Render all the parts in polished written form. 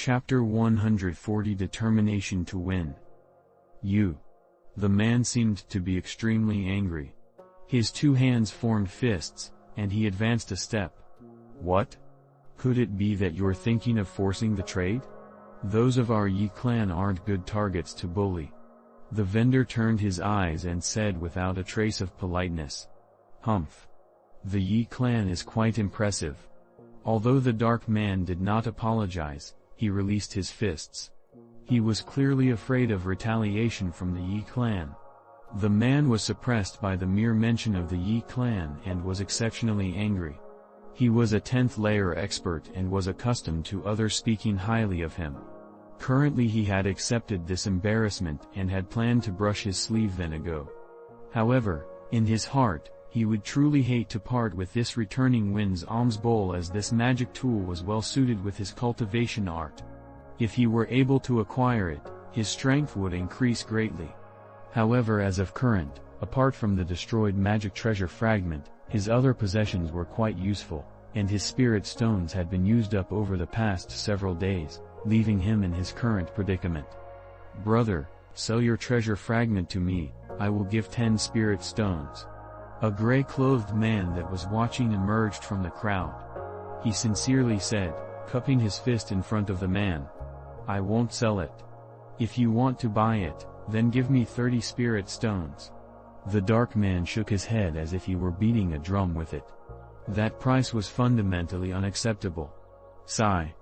Chapter 140 Determination to Win. The man seemed to be extremely angry. His two hands formed fists, and he advanced a step. What? Could it be that you're thinking of forcing the trade? Those of our Yi clan aren't good targets to bully. The vendor turned his eyes and said without a trace of politeness. Humph. The Yi clan is quite impressive. Although the dark man did not apologize, he released his fists. He was clearly afraid of retaliation from the Yi clan. The man was suppressed by the mere mention of the Yi clan and was exceptionally angry. He was a 10th layer expert and was accustomed to others speaking highly of him. Currently he had accepted this embarrassment and had planned to brush his sleeve then ago. However, in his heart, he would truly hate to part with this returning wind's alms bowl, as this magic tool was well suited with his cultivation art. If he were able to acquire it, his strength would increase greatly. However, as of current, apart from the destroyed magic treasure fragment, his other possessions were quite useful, and his spirit stones had been used up over the past several days, leaving him in his current predicament. Brother, sell your treasure fragment to me, I will give 10 spirit stones. A gray-clothed man that was watching emerged from the crowd. He sincerely said, cupping his fist in front of the man. I won't sell it. If you want to buy it, then give me 30 spirit stones. The dark man shook his head as if he were beating a drum with it. That price was fundamentally unacceptable. Sigh.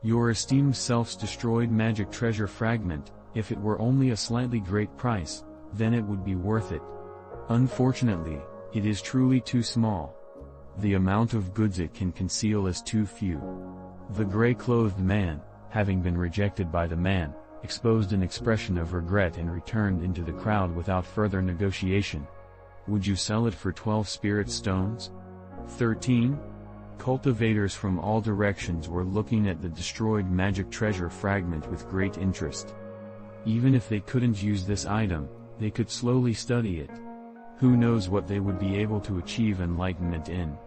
Your esteemed self's destroyed magic treasure fragment, if it were only a slightly great price, then it would be worth it. Unfortunately, it is truly too small. The amount of goods it can conceal is too few. The gray-clothed man, having been rejected by the man, exposed an expression of regret and returned into the crowd without further negotiation. Would you sell it for 12 spirit stones? 13? Cultivators from all directions were looking at the destroyed magic treasure fragment with great interest. Even if they couldn't use this item, they could slowly study it. Who knows what they would be able to achieve enlightenment in.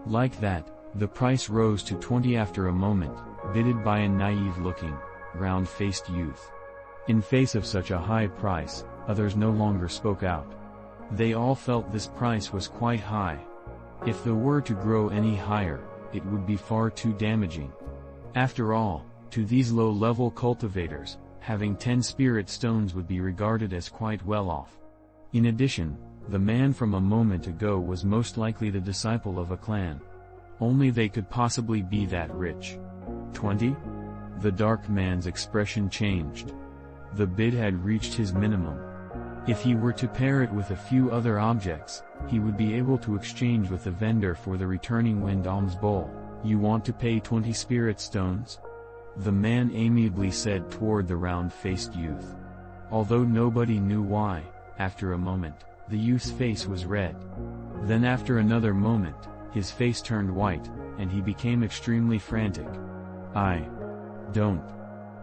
Like that, the price rose to 20 after a moment, bidded by a naive-looking, round-faced youth. In face of such a high price, others no longer spoke out. They all felt this price was quite high. If the were to grow any higher, it would be far too damaging. After all, to these low-level cultivators, having 10 spirit stones would be regarded as quite well off. In addition, the man from a moment ago was most likely the disciple of a clan. Only they could possibly be that rich. 20? The dark man's expression changed. The bid had reached his minimum. If he were to pair it with a few other objects, he would be able to exchange with the vendor for the returning wind alms bowl. You want to pay 20 spirit stones? The man amiably said toward the round-faced youth. Although nobody knew why, after a moment, the youth's face was red. Then after another moment, his face turned white, and he became extremely frantic. I don't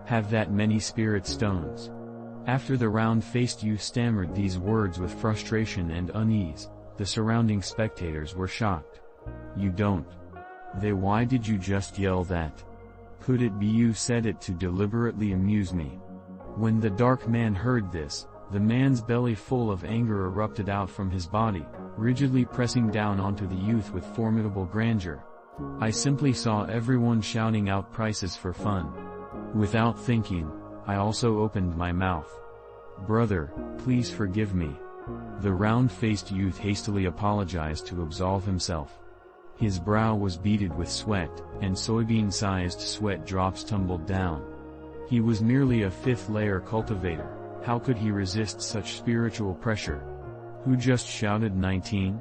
have that many spirit stones. After the round-faced youth stammered these words with frustration and unease, the surrounding spectators were shocked. You don't? Then why did you just yell that? Could it be you said it to deliberately amuse me? When the dark man heard this, the man's belly full of anger erupted out from his body, rigidly pressing down onto the youth with formidable grandeur. I simply saw everyone shouting out prices for fun. Without thinking, I also opened my mouth. Brother, please forgive me. The round-faced youth hastily apologized to absolve himself. His brow was beaded with sweat, and soybean-sized sweat drops tumbled down. He was merely a 5th layer cultivator. How could he resist such spiritual pressure? Who just shouted 19?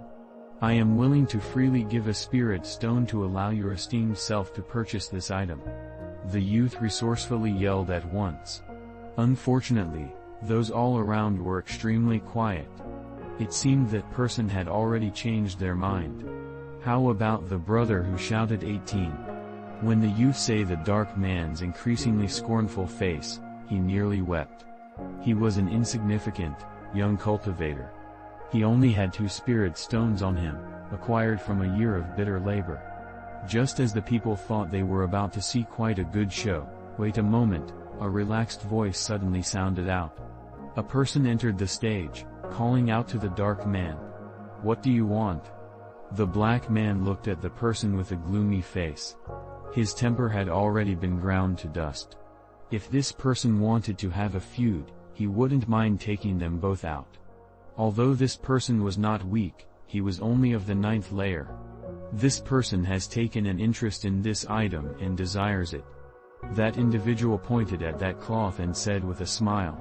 I am willing to freely give a spirit stone to allow your esteemed self to purchase this item. The youth resourcefully yelled at once. Unfortunately, those all around were extremely quiet. It seemed that person had already changed their mind. How about the brother who shouted 18? When the youth saw the dark man's increasingly scornful face, he nearly wept. He was an insignificant, young cultivator. He only had 2 spirit stones on him, acquired from a year of bitter labor. Just as the people thought they were about to see quite a good show, "Wait a moment," a relaxed voice suddenly sounded out. A person entered the stage, calling out to the dark man. "What do you want?" The black man looked at the person with a gloomy face. His temper had already been ground to dust. If this person wanted to have a feud, he wouldn't mind taking them both out. Although this person was not weak, he was only of the 9th layer. This person has taken an interest in this item and desires it. That individual pointed at that cloth and said with a smile.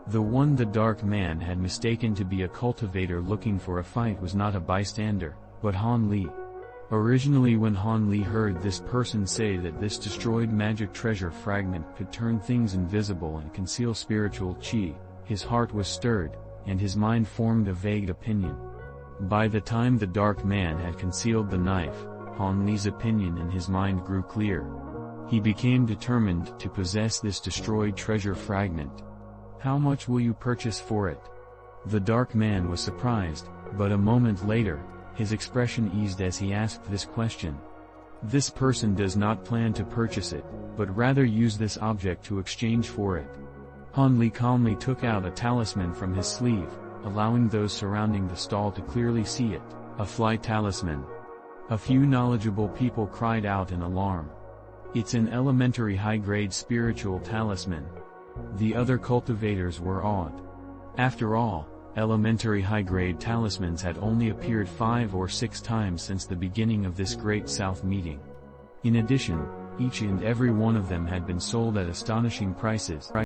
The one the dark man had mistaken to be a cultivator looking for a fight was not a bystander, but Han Li. Originally, when Han Li heard this person say that this destroyed magic treasure fragment could turn things invisible and conceal spiritual chi, his heart was stirred, and his mind formed a vague opinion. By the time the dark man had concealed the knife, Han Li's opinion in his mind grew clear. He became determined to possess this destroyed treasure fragment. "How much will you purchase for it?" The dark man was surprised, but a moment later, his expression eased as he asked this question. This person does not plan to purchase it, but rather use this object to exchange for it. Han Li calmly took out a talisman from his sleeve, allowing those surrounding the stall to clearly see it, a fly talisman. A few knowledgeable people cried out in alarm. "It's an elementary high-grade spiritual talisman." The other cultivators were awed. After all, elementary high-grade talismans had only appeared 5 or 6 times since the beginning of this Great South meeting. In addition, each and every one of them had been sold at astonishing prices.